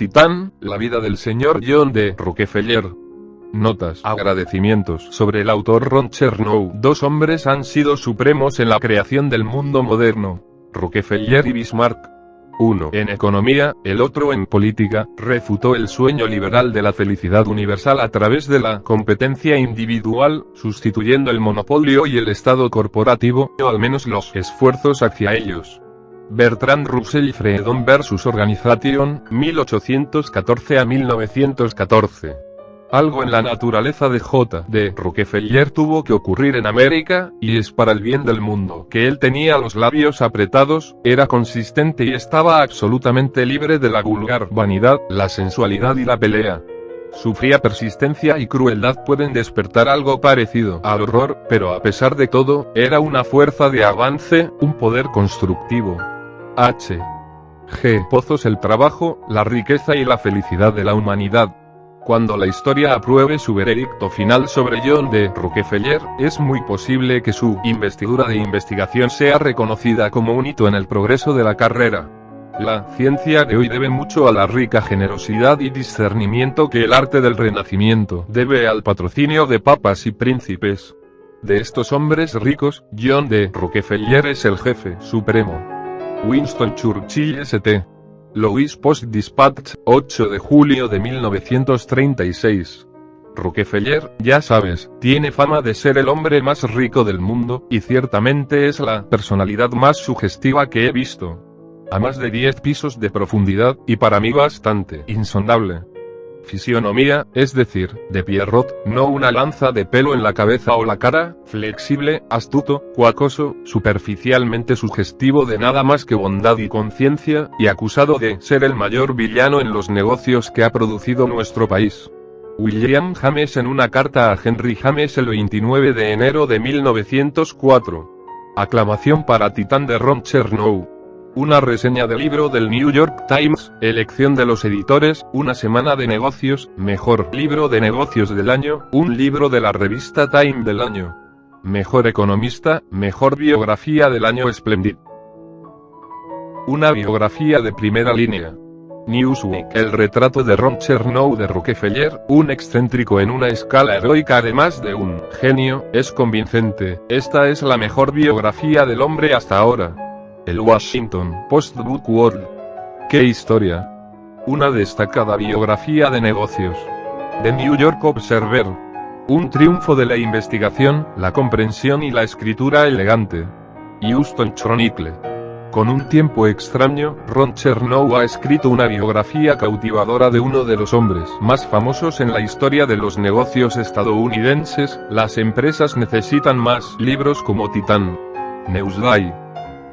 Titán, la vida del señor John D. Rockefeller. Notas, agradecimientos. Sobre el autor Ron Chernow. Dos hombres han sido supremos en la creación del mundo moderno: Rockefeller y Bismarck. Uno en economía, el otro en política, refutó el sueño liberal de la felicidad universal a través de la competencia individual, sustituyendo el monopolio y el estado corporativo, o al menos los esfuerzos hacia ellos. Bertrand Russell y Freedom vs. Organization, 1814 a 1914. Algo en la naturaleza de J. D. Rockefeller tuvo que ocurrir en América, y es para el bien del mundo, que él tenía los labios apretados, era consistente y estaba absolutamente libre de la vulgar vanidad, la sensualidad y la pelea. Su fría persistencia y crueldad pueden despertar algo parecido al horror, pero a pesar de todo, era una fuerza de avance, un poder constructivo. H. G. Pozos. El trabajo, la riqueza y la felicidad de la humanidad. Cuando la historia apruebe su veredicto final sobre John D. Rockefeller, es muy posible que su investidura de investigación sea reconocida como un hito en el progreso de la carrera. La ciencia de hoy debe mucho a la rica generosidad y discernimiento que el arte del Renacimiento debe al patrocinio de papas y príncipes. De estos hombres ricos, John D. Rockefeller es el jefe supremo. Winston Churchill St. Louis Post-Dispatch, 8 de julio de 1936. Rockefeller, ya sabes, tiene fama de ser el hombre más rico del mundo, y ciertamente es la personalidad más sugestiva que he visto. A más de 10 pisos de profundidad, y para mí bastante insondable. Fisionomía, es decir, de Pierrot, no una lanza de pelo en la cabeza o la cara, flexible, astuto, cuacoso, superficialmente sugestivo de nada más que bondad y conciencia, y acusado de ser el mayor villano en los negocios que ha producido nuestro país. William James en una carta a Henry James el 29 de enero de 1904. Aclamación para Titán de Ron Chernow. Una reseña del libro del New York Times, elección de los editores, una semana de negocios, mejor libro de negocios del año, un libro de la revista Time del año. Mejor economista, mejor biografía del año Splendid. Una biografía de primera línea. Newsweek. El retrato de Ron Chernow de Rockefeller, un excéntrico en una escala heroica además de un genio, es convincente. Esta es la mejor biografía del hombre hasta ahora. El Washington Post Book World. ¡Qué historia! Una destacada biografía de negocios. The New York Observer. Un triunfo de la investigación, la comprensión y la escritura elegante. Houston Chronicle. Con un tiempo extraño, Ron Chernow ha escrito una biografía cautivadora de uno de los hombres más famosos en la historia de los negocios estadounidenses. Las empresas necesitan más libros como Titán. Newsday.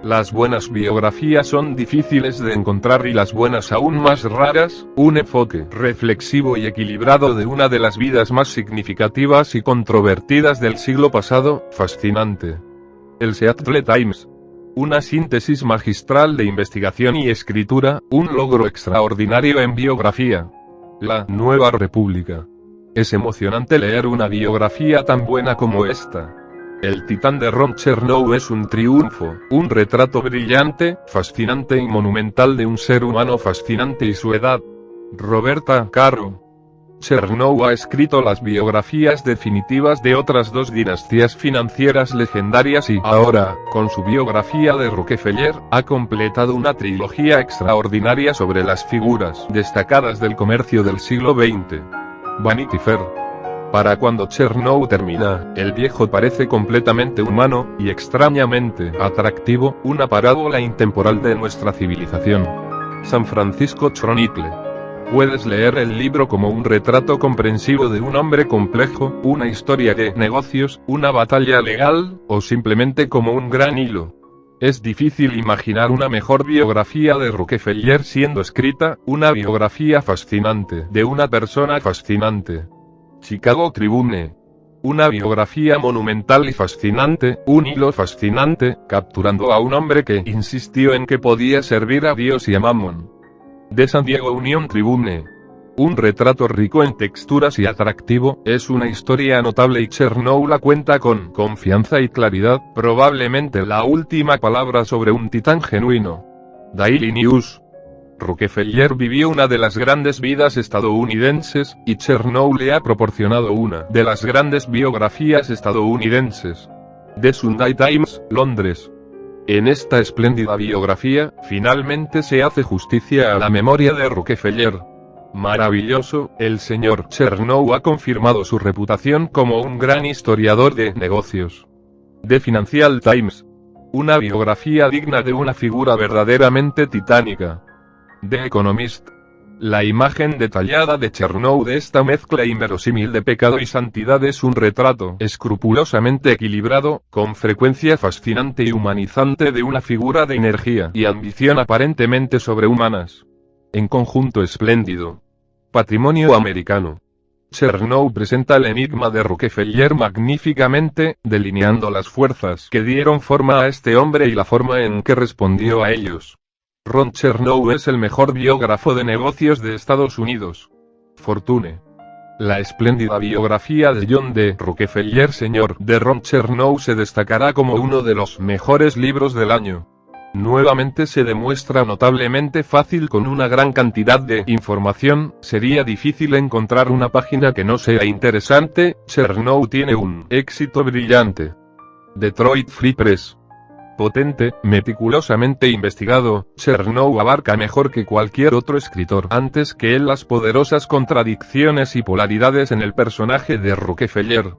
Las buenas biografías son difíciles de encontrar y las buenas aún más raras. Un enfoque reflexivo y equilibrado de una de las vidas más significativas y controvertidas del siglo pasado, fascinante. El Seattle Times. Una síntesis magistral de investigación y escritura, un logro extraordinario en biografía. La Nueva República. Es emocionante leer una biografía tan buena como esta. El Titán de Ron Chernow es un triunfo, un retrato brillante, fascinante y monumental de un ser humano fascinante y su edad. Roberta Caro. Chernow ha escrito las biografías definitivas de otras dos dinastías financieras legendarias y ahora, con su biografía de Rockefeller, ha completado una trilogía extraordinaria sobre las figuras destacadas del comercio del siglo XX. Vanity Fair. Para cuando Chernow termina, el viejo parece completamente humano, y extrañamente atractivo, una parábola intemporal de nuestra civilización. San Francisco Chronicle. Puedes leer el libro como un retrato comprensivo de un hombre complejo, una historia de negocios, una batalla legal, o simplemente como un gran hilo. Es difícil imaginar una mejor biografía de Rockefeller siendo escrita, una biografía fascinante de una persona fascinante. Chicago Tribune. Una biografía monumental y fascinante, un hilo fascinante, capturando a un hombre que insistió en que podía servir a Dios y a Mammon. The San Diego Union Tribune. Un retrato rico en texturas y atractivo, es una historia notable y Chernow la cuenta con confianza y claridad, probablemente la última palabra sobre un titán genuino. Daily News. Rockefeller vivió una de las grandes vidas estadounidenses, y Chernow le ha proporcionado una de las grandes biografías estadounidenses. The Sunday Times, Londres. En esta espléndida biografía, finalmente se hace justicia a la memoria de Rockefeller. Maravilloso, el señor Chernow ha confirmado su reputación como un gran historiador de negocios. The Financial Times. Una biografía digna de una figura verdaderamente titánica. The Economist. La imagen detallada de Chernow de esta mezcla inverosímil de pecado y santidad es un retrato escrupulosamente equilibrado, con frecuencia fascinante y humanizante de una figura de energía y ambición aparentemente sobrehumanas. En conjunto espléndido. Patrimonio americano. Chernow presenta el enigma de Rockefeller magníficamente, delineando las fuerzas que dieron forma a este hombre y la forma en que respondió a ellos. Ron Chernow es el mejor biógrafo de negocios de Estados Unidos. Fortune. La espléndida biografía de John D. Rockefeller Sr. de Ron Chernow se destacará como uno de los mejores libros del año. Nuevamente se demuestra notablemente fácil con una gran cantidad de información, sería difícil encontrar una página que no sea interesante. Chernow tiene un éxito brillante. Detroit Free Press. Potente, meticulosamente investigado, Chernow abarca mejor que cualquier otro escritor antes que él las poderosas contradicciones y polaridades en el personaje de Rockefeller.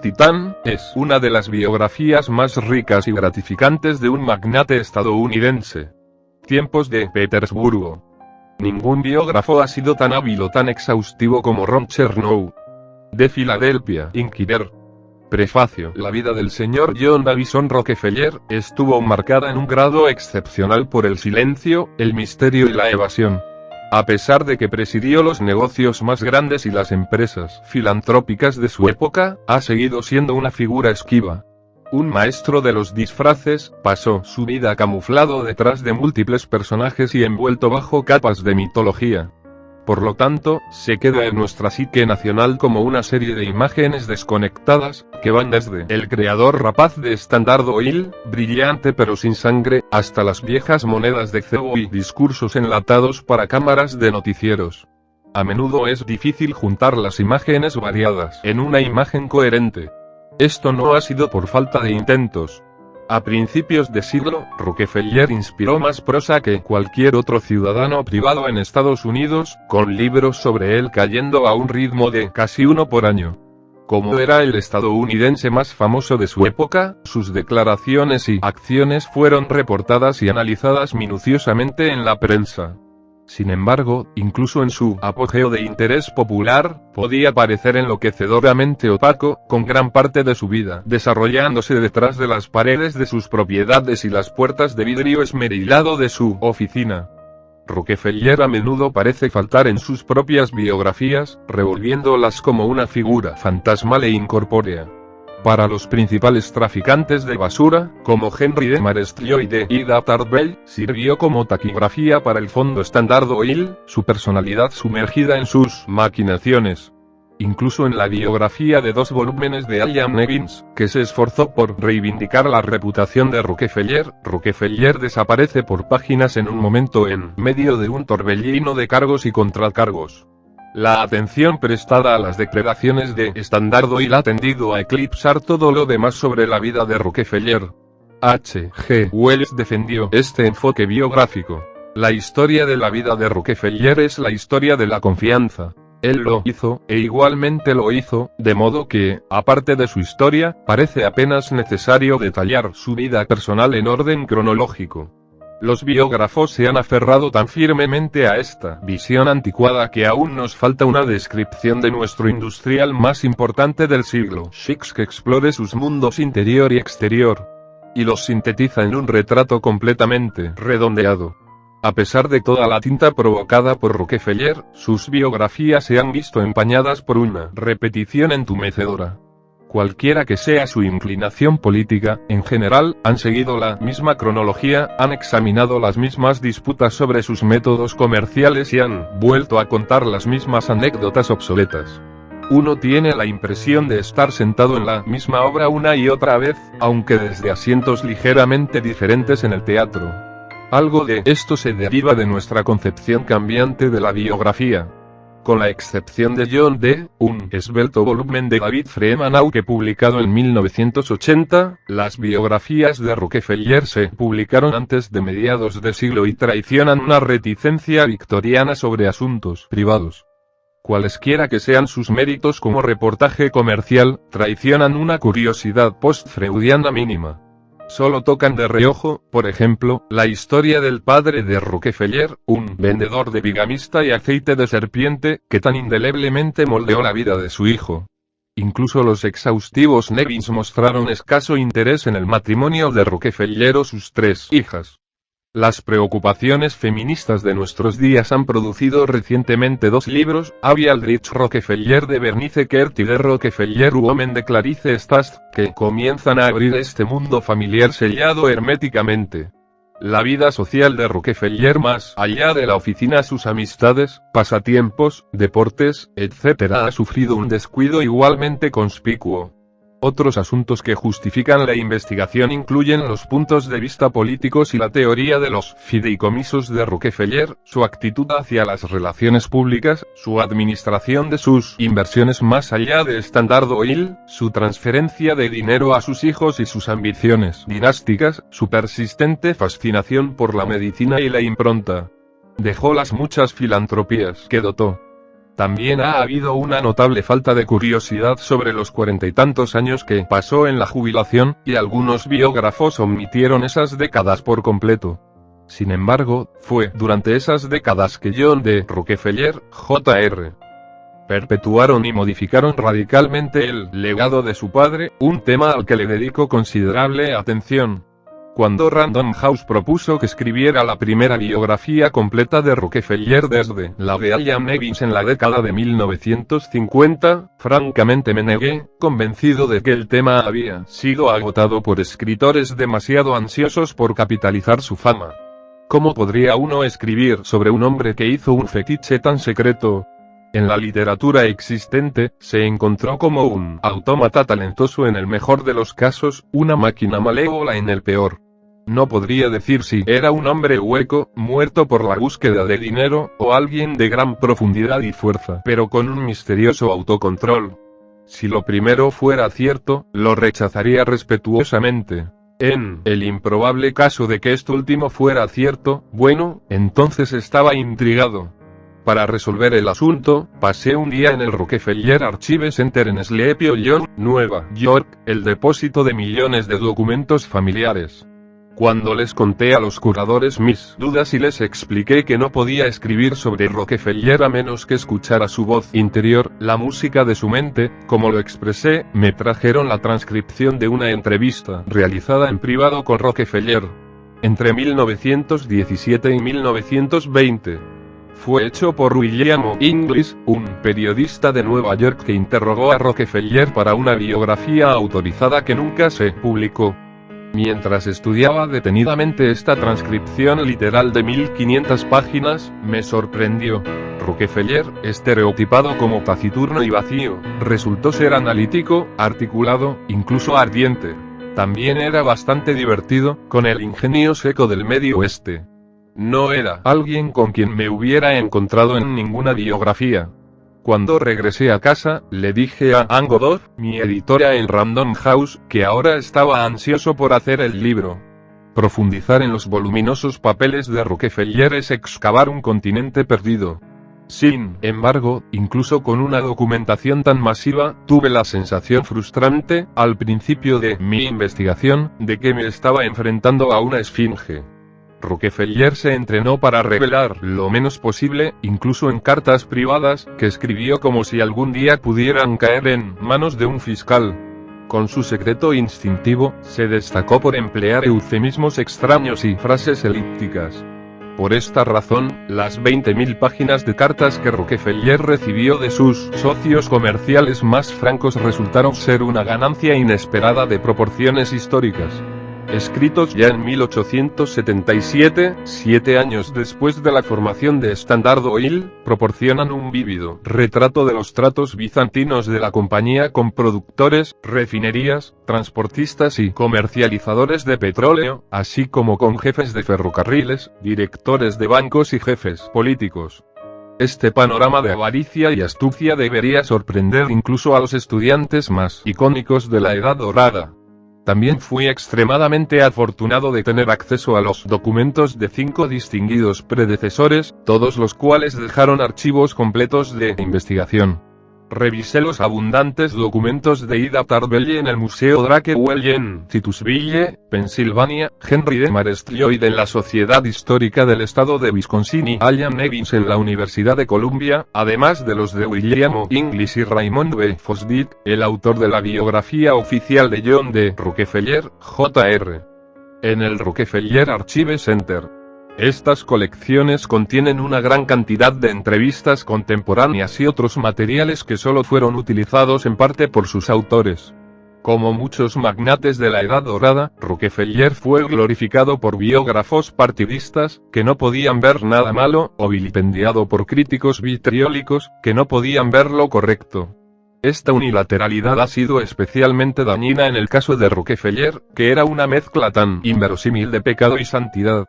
Titán, es una de las biografías más ricas y gratificantes de un magnate estadounidense. Tiempos de Petersburgo. Ningún biógrafo ha sido tan hábil o tan exhaustivo como Ron Chernow. De Filadelfia Inquirer. Prefacio. La vida del señor John Davison Rockefeller estuvo marcada en un grado excepcional por el silencio, el misterio y la evasión. A pesar de que presidió los negocios más grandes y las empresas filantrópicas de su época, ha seguido siendo una figura esquiva. Un maestro de los disfraces, pasó su vida camuflado detrás de múltiples personajes y envuelto bajo capas de mitología. Por lo tanto, se queda en nuestra psique nacional como una serie de imágenes desconectadas, que van desde el creador rapaz de Standard Oil, brillante pero sin sangre, hasta las viejas monedas de cebo y discursos enlatados para cámaras de noticieros. A menudo es difícil juntar las imágenes variadas en una imagen coherente. Esto no ha sido por falta de intentos. A principios de siglo, Rockefeller inspiró más prosa que cualquier otro ciudadano privado en Estados Unidos, con libros sobre él cayendo a un ritmo de casi uno por año. Como era el estadounidense más famoso de su época, sus declaraciones y acciones fueron reportadas y analizadas minuciosamente en la prensa. Sin embargo, incluso en su apogeo de interés popular, podía parecer enloquecedoramente opaco, con gran parte de su vida desarrollándose detrás de las paredes de sus propiedades y las puertas de vidrio esmerilado de su oficina. Rockefeller a menudo parece faltar en sus propias biografías, revolviéndolas como una figura fantasmal e incorpórea. Para los principales traficantes de basura, como Henry D. Marestio y de Ida Tarbell, sirvió como taquigrafía para el fondo Standard Oil, su personalidad sumergida en sus maquinaciones. Incluso en la biografía de 2 volúmenes de Allan Nevins, que se esforzó por reivindicar la reputación de Rockefeller, Rockefeller desaparece por páginas en un momento en medio de un torbellino de cargos y contracargos. La atención prestada a las declaraciones de Standard Oil ha tendido a eclipsar todo lo demás sobre la vida de Rockefeller. H. G. Wells defendió este enfoque biográfico. La historia de la vida de Rockefeller es la historia de la confianza. Él lo hizo, e igualmente lo hizo, de modo que, aparte de su historia, parece apenas necesario detallar su vida personal en orden cronológico. Los biógrafos se han aferrado tan firmemente a esta visión anticuada que aún nos falta una descripción de nuestro industrial más importante del siglo Six que explore sus mundos interior y exterior, y los sintetiza en un retrato completamente redondeado. A pesar de toda la tinta provocada por Rockefeller, sus biografías se han visto empañadas por una repetición entumecedora. Cualquiera que sea su inclinación política, en general, han seguido la misma cronología, han examinado las mismas disputas sobre sus métodos comerciales y han vuelto a contar las mismas anécdotas obsoletas. Uno tiene la impresión de estar sentado en la misma obra una y otra vez, aunque desde asientos ligeramente diferentes en el teatro. Algo de esto se deriva de nuestra concepción cambiante de la biografía. Con la excepción de John D., un esbelto volumen de David Freeman Auque publicado en 1980, las biografías de Rockefeller se publicaron antes de mediados de siglo y traicionan una reticencia victoriana sobre asuntos privados. Cualesquiera que sean sus méritos como reportaje comercial, traicionan una curiosidad post-freudiana mínima. Solo tocan de reojo, por ejemplo, la historia del padre de Rockefeller, un vendedor de bigamista y aceite de serpiente, que tan indeleblemente moldeó la vida de su hijo. Incluso los exhaustivos Nevins mostraron escaso interés en el matrimonio de Rockefeller o sus 3 hijas. Las preocupaciones feministas de nuestros días han producido recientemente 2 libros, Abby Aldrich Rockefeller de Bernice Kert y The Rockefeller Woman de Clarice Stast, que comienzan a abrir este mundo familiar sellado herméticamente. La vida social de Rockefeller más allá de la oficina, sus amistades, pasatiempos, deportes, etc. ha sufrido un descuido igualmente conspicuo. Otros asuntos que justifican la investigación incluyen los puntos de vista políticos y la teoría de los fideicomisos de Rockefeller, su actitud hacia las relaciones públicas, su administración de sus inversiones más allá de Standard Oil, su transferencia de dinero a sus hijos y sus ambiciones dinásticas, su persistente fascinación por la medicina y la impronta. Dejó las muchas filantropías que dotó. También ha habido una notable falta de curiosidad sobre los 40 y tantos años que pasó en la jubilación, y algunos biógrafos omitieron esas décadas por completo. Sin embargo, fue durante esas décadas que John D. Rockefeller, Jr. perpetuaron y modificaron radicalmente el legado de su padre, un tema al que le dedicó considerable atención. Cuando Random House propuso que escribiera la primera biografía completa de Rockefeller desde la de Ian Nevins en la década de 1950, francamente me negué, convencido de que el tema había sido agotado por escritores demasiado ansiosos por capitalizar su fama. ¿Cómo podría uno escribir sobre un hombre que hizo un fetiche tan secreto? En la literatura existente, se encontró como un autómata talentoso en el mejor de los casos, una máquina malévola en el peor. No podría decir si era un hombre hueco, muerto por la búsqueda de dinero, o alguien de gran profundidad y fuerza, pero con un misterioso autocontrol. Si lo primero fuera cierto, lo rechazaría respetuosamente. En el improbable caso de que esto último fuera cierto, bueno, entonces estaba intrigado. Para resolver el asunto, pasé un día en el Rockefeller Archive Center en Sleepy Hollow, Nueva York, el depósito de millones de documentos familiares. Cuando les conté a los curadores mis dudas y les expliqué que no podía escribir sobre Rockefeller a menos que escuchara su voz interior, la música de su mente, como lo expresé, me trajeron la transcripción de una entrevista realizada en privado con Rockefeller entre 1917 y 1920. Fue hecho por William O. Inglis, un periodista de Nueva York que interrogó a Rockefeller para una biografía autorizada que nunca se publicó. Mientras estudiaba detenidamente esta transcripción literal de 1500 páginas, me sorprendió. Rockefeller, estereotipado como taciturno y vacío, resultó ser analítico, articulado, incluso ardiente. También era bastante divertido, con el ingenio seco del Medio Oeste. No era alguien con quien me hubiera encontrado en ninguna biografía. Cuando regresé a casa, le dije a Ann Goddard, mi editora en Random House, que ahora estaba ansioso por hacer el libro. Profundizar en los voluminosos papeles de Rockefeller es excavar un continente perdido. Sin embargo, incluso con una documentación tan masiva, tuve la sensación frustrante, al principio de mi investigación, de que me estaba enfrentando a una esfinge. Rockefeller se entrenó para revelar lo menos posible, incluso en cartas privadas, que escribió como si algún día pudieran caer en manos de un fiscal. Con su secreto instintivo, se destacó por emplear eufemismos extraños y frases elípticas. Por esta razón, las 20.000 páginas de cartas que Rockefeller recibió de sus socios comerciales más francos resultaron ser una ganancia inesperada de proporciones históricas. escritos ya en 1877, 7 años después de la formación de Standard Oil, proporcionan un vívido retrato de los tratos bizantinos de la compañía con productores, refinerías, transportistas y comercializadores de petróleo, así como con jefes de ferrocarriles, directores de bancos y jefes políticos. Este panorama de avaricia y astucia debería sorprender incluso a los estudiantes más icónicos de la Edad Dorada. También fui extremadamente afortunado de tener acceso a los documentos de 5 distinguidos predecesores, todos los cuales dejaron archivos completos de investigación. Revisé los abundantes documentos de Ida Tarbell en el Museo Drakewell en Titusville, Pensilvania, Henry D. Marest Lloyd en la Sociedad Histórica del Estado de Wisconsin y Allan Nevins en la Universidad de Columbia, además de los de William O. Inglis y Raymond B. Fosdick, el autor de la biografía oficial de John D. Rockefeller, Jr. en el Rockefeller Archive Center. Estas colecciones contienen una gran cantidad de entrevistas contemporáneas y otros materiales que solo fueron utilizados en parte por sus autores. Como muchos magnates de la Edad Dorada, Rockefeller fue glorificado por biógrafos partidistas, que no podían ver nada malo, o vilipendiado por críticos vitriólicos, que no podían ver lo correcto. Esta unilateralidad ha sido especialmente dañina en el caso de Rockefeller, que era una mezcla tan inverosímil de pecado y santidad.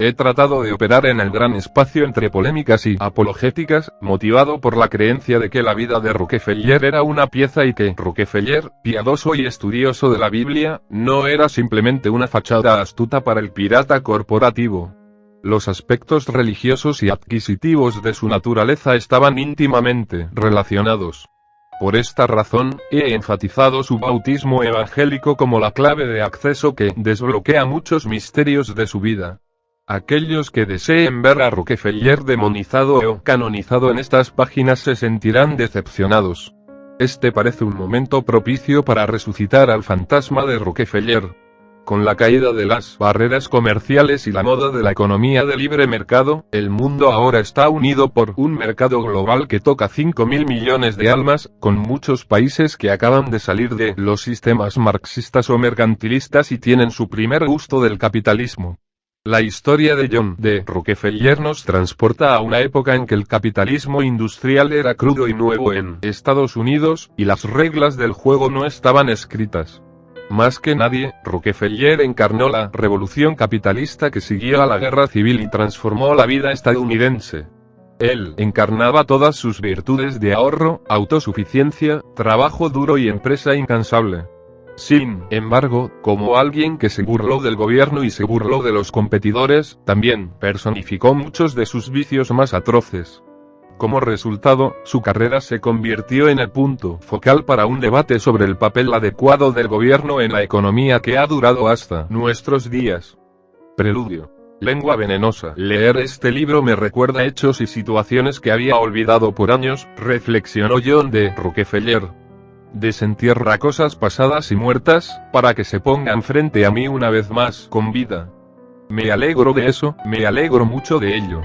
He tratado de operar en el gran espacio entre polémicas y apologéticas, motivado por la creencia de que la vida de Rockefeller era una pieza y que Rockefeller, piadoso y estudioso de la Biblia, no era simplemente una fachada astuta para el pirata corporativo. Los aspectos religiosos y adquisitivos de su naturaleza estaban íntimamente relacionados. Por esta razón, he enfatizado su bautismo evangélico como la clave de acceso que desbloquea muchos misterios de su vida. Aquellos que deseen ver a Rockefeller demonizado o canonizado en estas páginas se sentirán decepcionados. Este parece un momento propicio para resucitar al fantasma de Rockefeller. Con la caída de las barreras comerciales y la moda de la economía de libre mercado, el mundo ahora está unido por un mercado global que toca 5.000 millones de almas, con muchos países que acaban de salir de los sistemas marxistas o mercantilistas y tienen su primer gusto del capitalismo. La historia de John D. Rockefeller nos transporta a una época en que el capitalismo industrial era crudo y nuevo en Estados Unidos, y las reglas del juego no estaban escritas. Más que nadie, Rockefeller encarnó la revolución capitalista que siguió a la guerra civil y transformó la vida estadounidense. Él encarnaba todas sus virtudes de ahorro, autosuficiencia, trabajo duro y empresa incansable. Sin embargo, como alguien que se burló del gobierno y se burló de los competidores, también personificó muchos de sus vicios más atroces. Como resultado, su carrera se convirtió en el punto focal para un debate sobre el papel adecuado del gobierno en la economía que ha durado hasta nuestros días. Preludio. Lengua venenosa. Leer este libro me recuerda hechos y situaciones que había olvidado por años, reflexionó John D. Rockefeller. Desentierra cosas pasadas y muertas, para que se pongan frente a mí una vez más, con vida. Me alegro de eso, me alegro mucho de ello.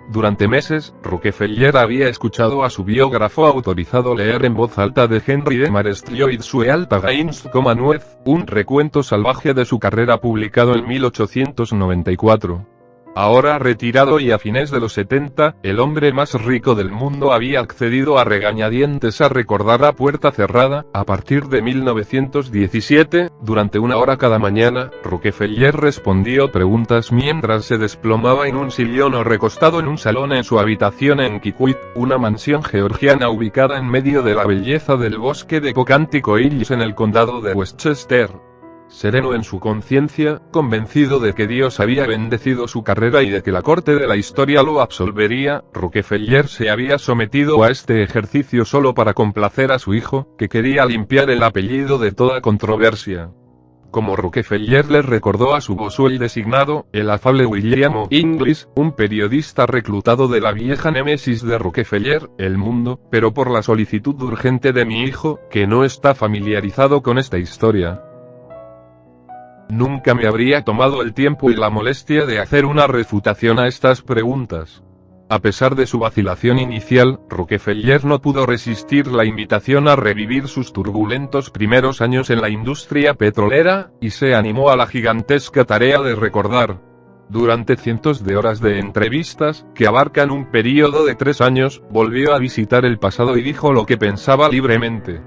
Durante meses, Rockefeller había escuchado a su biógrafo autorizado leer en voz alta de Henry D. Marest Lloyd Sue Alta Gains, Nuez, un recuento salvaje de su carrera publicado en 1894. Ahora retirado y a fines de los 70, el hombre más rico del mundo había accedido a regañadientes a recordar a puerta cerrada. A partir de 1917, durante 1 hora cada mañana, Rockefeller respondió preguntas mientras se desplomaba en un sillón o recostado en un salón en su habitación en Kikwit, una mansión georgiana ubicada en medio de la belleza del bosque de Pocantico Hills en el condado de Westchester. Sereno en su conciencia, convencido de que Dios había bendecido su carrera y de que la corte de la historia lo absolvería, Rockefeller se había sometido a este ejercicio solo para complacer a su hijo, que quería limpiar el apellido de toda controversia. Como Rockefeller le recordó a su Boswell designado, el afable William O. Inglis, un periodista reclutado de la vieja némesis de Rockefeller, El Mundo, pero por la solicitud urgente de mi hijo, que no está familiarizado con esta historia. Nunca me habría tomado el tiempo y la molestia de hacer una refutación a estas preguntas. A pesar de su vacilación inicial, Rockefeller no pudo resistir la invitación a revivir sus turbulentos primeros años en la industria petrolera, y se animó a la gigantesca tarea de recordar. Durante cientos de horas de entrevistas, que abarcan un período de 3 años, volvió a visitar el pasado y dijo lo que pensaba libremente.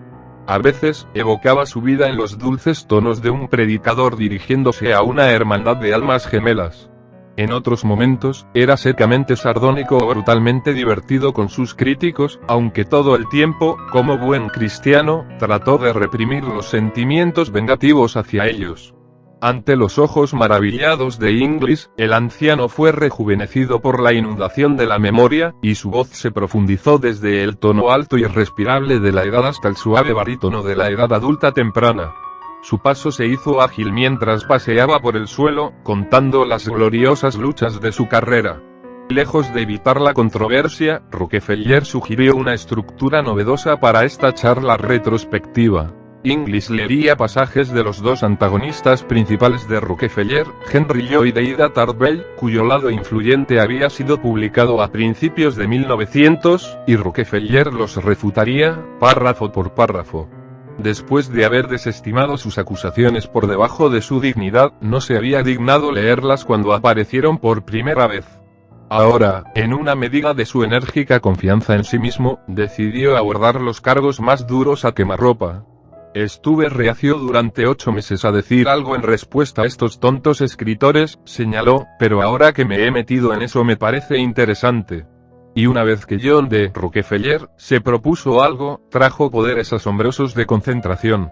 A veces, evocaba su vida en los dulces tonos de un predicador dirigiéndose a una hermandad de almas gemelas. En otros momentos, era secamente sardónico o brutalmente divertido con sus críticos, aunque todo el tiempo, como buen cristiano, trató de reprimir los sentimientos vengativos hacia ellos. Ante los ojos maravillados de Inglis, el anciano fue rejuvenecido por la inundación de la memoria, y su voz se profundizó desde el tono alto y respirable de la edad hasta el suave barítono de la edad adulta temprana. Su paso se hizo ágil mientras paseaba por el suelo, contando las gloriosas luchas de su carrera. Lejos de evitar la controversia, Rockefeller sugirió una estructura novedosa para esta charla retrospectiva. Inglis leería pasajes de los dos antagonistas principales de Rockefeller, Henry Lloyd e Ida Tarbell, cuyo lado influyente había sido publicado a principios de 1900, y Rockefeller los refutaría, párrafo por párrafo. Después de haber desestimado sus acusaciones por debajo de su dignidad, no se había dignado leerlas cuando aparecieron por primera vez. Ahora, en una medida de su enérgica confianza en sí mismo, decidió abordar los cargos más duros a quemarropa. Estuve reacio durante 8 meses a decir algo en respuesta a estos tontos escritores, señaló, pero ahora que me he metido en eso me parece interesante. Y una vez que John D. Rockefeller se propuso algo, trajo poderes asombrosos de concentración.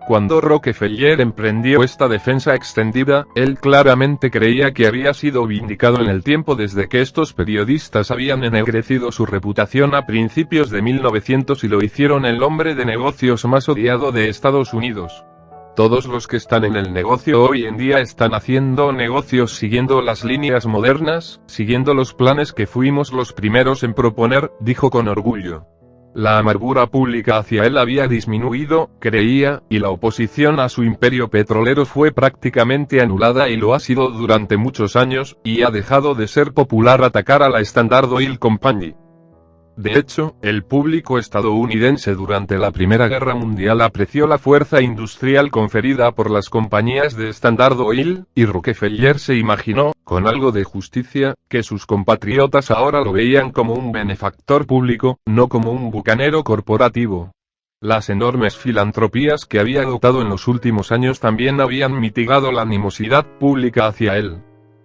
Cuando Rockefeller emprendió esta defensa extendida, él claramente creía que había sido vindicado en el tiempo desde que estos periodistas habían ennegrecido su reputación a principios de 1900 y lo hicieron el hombre de negocios más odiado de Estados Unidos. Todos los que están en el negocio hoy en día están haciendo negocios siguiendo las líneas modernas, siguiendo los planes que fuimos los primeros en proponer, dijo con orgullo. La amargura pública hacia él había disminuido, creía, y la oposición a su imperio petrolero fue prácticamente anulada y lo ha sido durante muchos años, y ha dejado de ser popular atacar a la Standard Oil Company. De hecho, el público estadounidense durante la Primera Guerra Mundial apreció la fuerza industrial conferida por las compañías de Standard Oil, y Rockefeller se imaginó, con algo de justicia, que sus compatriotas ahora lo veían como un benefactor público, no como un bucanero corporativo. Las enormes filantropías que había adoptado en los últimos años también habían mitigado la animosidad pública hacia él.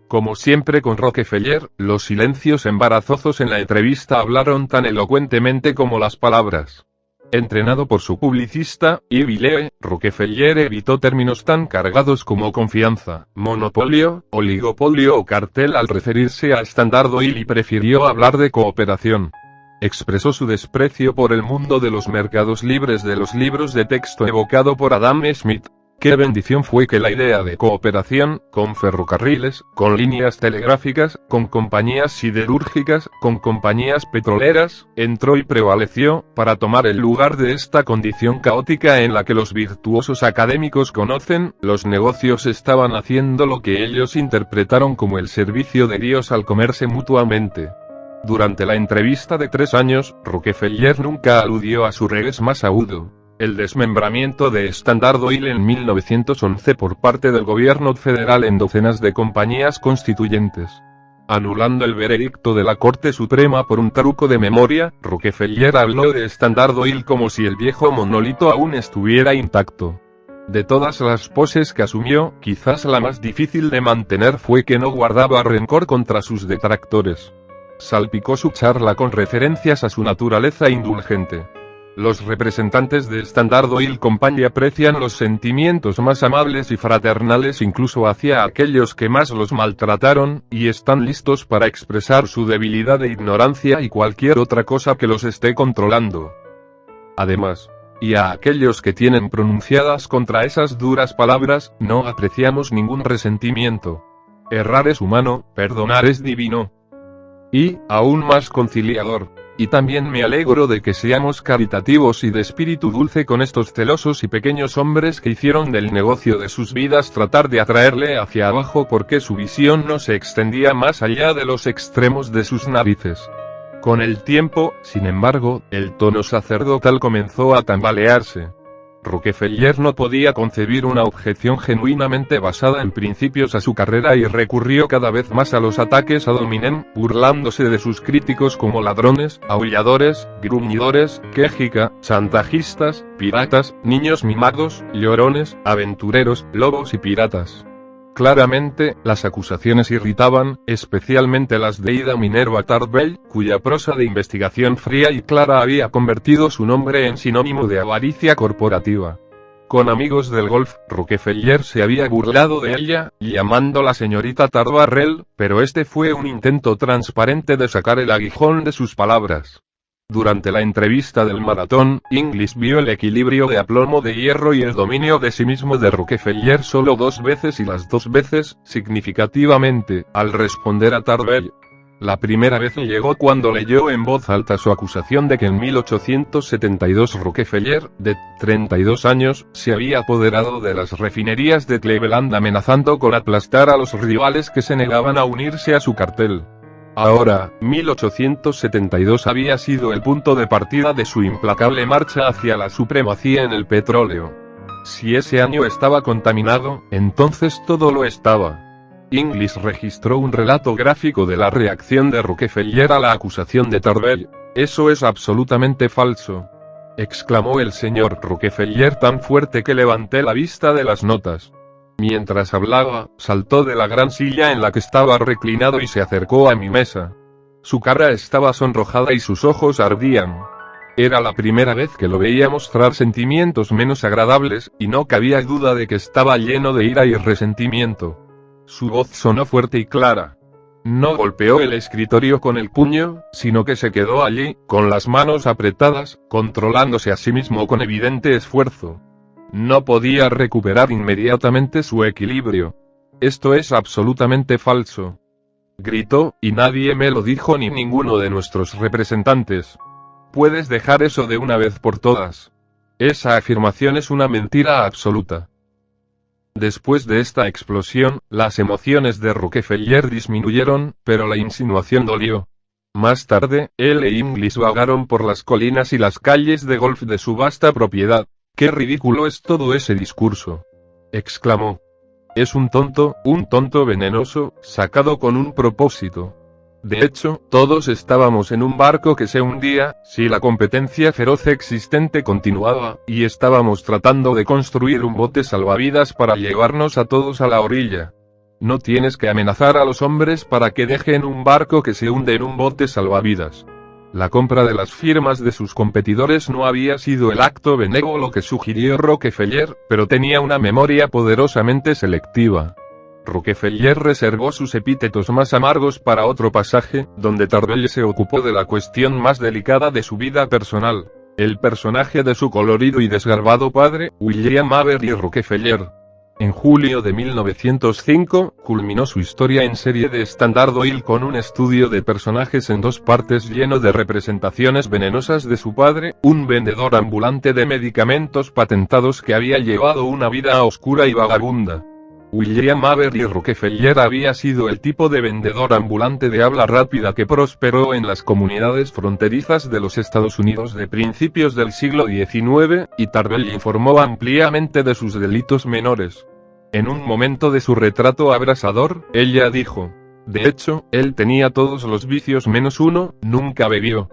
Como siempre con Rockefeller, los silencios embarazosos en la entrevista hablaron tan elocuentemente como las palabras. Entrenado por su publicista, Ivy Lee, Rockefeller evitó términos tan cargados como confianza, monopolio, oligopolio o cartel al referirse a Standard Oil y prefirió hablar de cooperación. Expresó su desprecio por el mundo de los mercados libres de los libros de texto evocado por Adam Smith. Qué bendición fue que la idea de cooperación, con ferrocarriles, con líneas telegráficas, con compañías siderúrgicas, con compañías petroleras, entró y prevaleció, para tomar el lugar de esta condición caótica en la que los virtuosos académicos conocen, los negocios estaban haciendo lo que ellos interpretaron como el servicio de Dios al comerse mutuamente. Durante la entrevista de 3 años, Rockefeller nunca aludió a su revés más agudo. El desmembramiento de Standard Oil en 1911 por parte del gobierno federal en docenas de compañías constituyentes. Anulando el veredicto de la Corte Suprema por un truco de memoria, Rockefeller habló de Standard Oil como si el viejo monolito aún estuviera intacto. De todas las poses que asumió, quizás la más difícil de mantener fue que no guardaba rencor contra sus detractores. Salpicó su charla con referencias a su naturaleza indulgente. Los representantes de Standard Oil Company aprecian los sentimientos más amables y fraternales incluso hacia aquellos que más los maltrataron, y están listos para expresar su debilidad e ignorancia y cualquier otra cosa que los esté controlando. Además, y a aquellos que tienen pronunciadas contra esas duras palabras, no apreciamos ningún resentimiento. Errar es humano, perdonar es divino. Y, aún más conciliador. Y también me alegro de que seamos caritativos y de espíritu dulce con estos celosos y pequeños hombres que hicieron del negocio de sus vidas tratar de atraerle hacia abajo porque su visión no se extendía más allá de los extremos de sus narices. Con el tiempo, sin embargo, el tono sacerdotal comenzó a tambalearse. Rockefeller no podía concebir una objeción genuinamente basada en principios a su carrera y recurrió cada vez más a los ataques a Dominem, burlándose de sus críticos como ladrones, aulladores, gruñidores, quejica, chantajistas, piratas, niños mimados, llorones, aventureros, lobos y piratas. Claramente, las acusaciones irritaban, especialmente las de Ida Minerva Tarbell, cuya prosa de investigación fría y clara había convertido su nombre en sinónimo de avaricia corporativa. Con amigos del golf, Rockefeller se había burlado de ella, llamándola señorita Tarbarrell, pero este fue un intento transparente de sacar el aguijón de sus palabras. Durante la entrevista del maratón, Inglis vio el equilibrio de aplomo de hierro y el dominio de sí mismo de Rockefeller solo 2 veces y las 2 veces, significativamente, al responder a Tarbell. La primera vez llegó cuando leyó en voz alta su acusación de que en 1872 Rockefeller, de 32 años, se había apoderado de las refinerías de Cleveland amenazando con aplastar a los rivales que se negaban a unirse a su cartel. Ahora, 1872 había sido el punto de partida de su implacable marcha hacia la supremacía en el petróleo. Si ese año estaba contaminado, entonces todo lo estaba. Inglis registró un relato gráfico de la reacción de Rockefeller a la acusación de Tarbell. «Eso es absolutamente falso», exclamó el señor Rockefeller tan fuerte que levanté la vista de las notas. Mientras hablaba, saltó de la gran silla en la que estaba reclinado y se acercó a mi mesa. Su cara estaba sonrojada y sus ojos ardían. Era la primera vez que lo veía mostrar sentimientos menos agradables, y no cabía duda de que estaba lleno de ira y resentimiento. Su voz sonó fuerte y clara. No golpeó el escritorio con el puño, sino que se quedó allí, con las manos apretadas, controlándose a sí mismo con evidente esfuerzo. No podía recuperar inmediatamente su equilibrio. «Esto es absolutamente falso», gritó, y nadie me lo dijo ni ninguno de nuestros representantes. «Puedes dejar eso de una vez por todas. Esa afirmación es una mentira absoluta». Después de esta explosión, las emociones de Rockefeller disminuyeron, pero la insinuación dolió. Más tarde, él e Inglis vagaron por las colinas y las calles de golf de su vasta propiedad. «¡Qué ridículo es todo ese discurso!», exclamó. «Es un tonto venenoso, sacado con un propósito. De hecho, todos estábamos en un barco que se hundía, si la competencia feroz existente continuaba, y estábamos tratando de construir un bote salvavidas para llevarnos a todos a la orilla. No tienes que amenazar a los hombres para que dejen un barco que se hunde en un bote salvavidas». La compra de las firmas de sus competidores no había sido el acto benévolo que sugirió Rockefeller, pero tenía una memoria poderosamente selectiva. Rockefeller reservó sus epítetos más amargos para otro pasaje, donde Tarbell se ocupó de la cuestión más delicada de su vida personal, el personaje de su colorido y desgarbado padre, William Avery Rockefeller. En julio de 1905, culminó su historia en serie de Standard Oil con un estudio de personajes en 2 partes lleno de representaciones venenosas de su padre, un vendedor ambulante de medicamentos patentados que había llevado una vida oscura y vagabunda. William Avery Rockefeller había sido el tipo de vendedor ambulante de habla rápida que prosperó en las comunidades fronterizas de los Estados Unidos de principios del siglo XIX, y Tarbell informó ampliamente de sus delitos menores. En un momento de su retrato abrasador, ella dijo: «De hecho, él tenía todos los vicios menos uno, nunca bebió».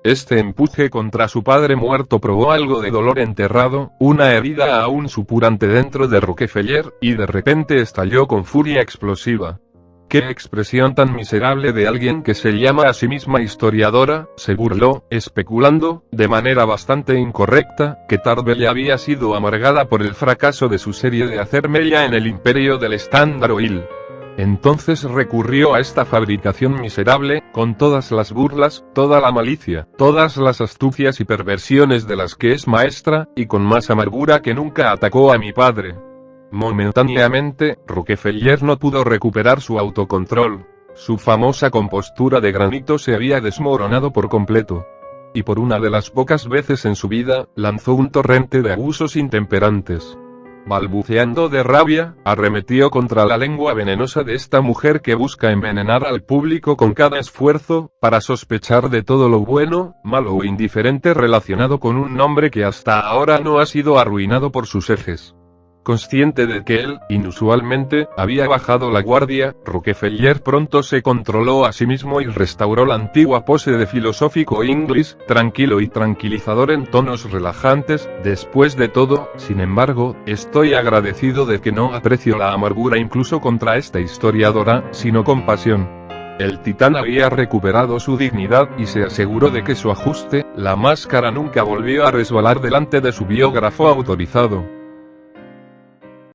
Este empuje contra su padre muerto probó algo de dolor enterrado, una herida aún supurante dentro de Rockefeller, y de repente estalló con furia explosiva. «¡Qué expresión tan miserable de alguien que se llama a sí misma historiadora!», se burló, especulando, de manera bastante incorrecta, que Tarbell había sido amargada por el fracaso de su serie de hacer mella en el imperio del Standard Oil. Entonces recurrió a esta fabricación miserable, con todas las burlas, toda la malicia, todas las astucias y perversiones de las que es maestra, y con más amargura que nunca atacó a mi padre. Momentáneamente, Rockefeller no pudo recuperar su autocontrol. Su famosa compostura de granito se había desmoronado por completo. Y por una de las pocas veces en su vida, lanzó un torrente de abusos intemperantes. Balbuceando de rabia, arremetió contra la lengua venenosa de esta mujer que busca envenenar al público con cada esfuerzo, para sospechar de todo lo bueno, malo o indiferente relacionado con un nombre que hasta ahora no ha sido arruinado por sus ejes. Consciente de que él, inusualmente, había bajado la guardia, Rockefeller pronto se controló a sí mismo y restauró la antigua pose de filosófico inglés, tranquilo y tranquilizador en tonos relajantes. Después de todo, sin embargo, estoy agradecido de que no aprecio la amargura incluso contra esta historiadora, sino compasión. El titán había recuperado su dignidad y se aseguró de que su ajuste, la máscara nunca volvió a resbalar delante de su biógrafo autorizado.